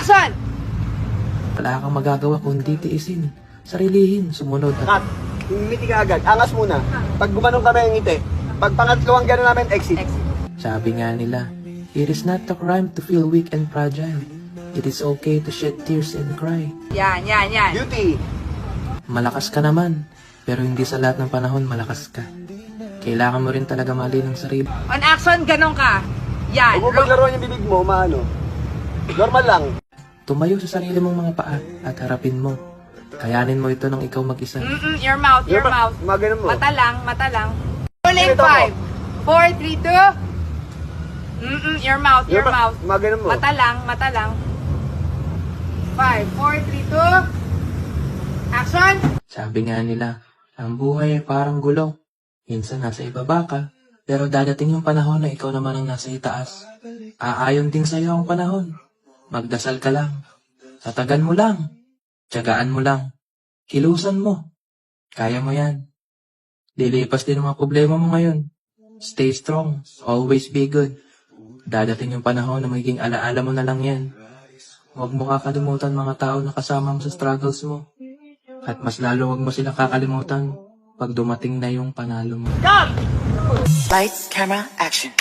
Action! Wala kang magagawa kundi tiisin, sarilihin, sumunod at Cut. Ngiti ka agad. Angas muna. Pag gumanong kami ang ngiti. Pag pangatlong gano'n namin, exit. sabi nga nila, it is not a crime to feel weak and fragile. It is okay to shed tears and cry. Yan. Beauty. Malakas ka naman, pero hindi sa lahat ng panahon malakas ka. Kailangan mo rin talaga mahalin ang sarili. On action, ganon ka. Yan. Huwag mo paglaruan yung bibig mo, maano. Normal lang. Tumayo sa sarili mong mga paa at harapin mo. Kayanin mo ito ng ikaw mag-isa. Your mouth, your mouth. Mga ganun mo. Mata lang. Rolling Ganito 5, 4, 3, 2. Your mouth, your mouth. Mga ganun mo. Mata lang. 5, 4, 3, 2. Action! Sabi nga nila, ang buhay ay parang gulong. Minsan nasa ibaba ka, pero dadating yung panahon na ikaw naman ang nasa itaas. Aayon din sa'yo ang panahon. Magdasal ka lang. Tatagan mo lang. Tiyagaan mo lang. Kilusan mo. Kaya mo yan. Lilipas din ang mga problema mo ngayon. Stay strong. Always be good. Dadating yung panahon na magiging alaala mo na lang yan. Huwag mo kakalimutan mga tao na kasama mo sa struggles mo. At mas lalo huwag mo sila kakalimutan pag dumating na yung panalo mo. Lights, camera, action.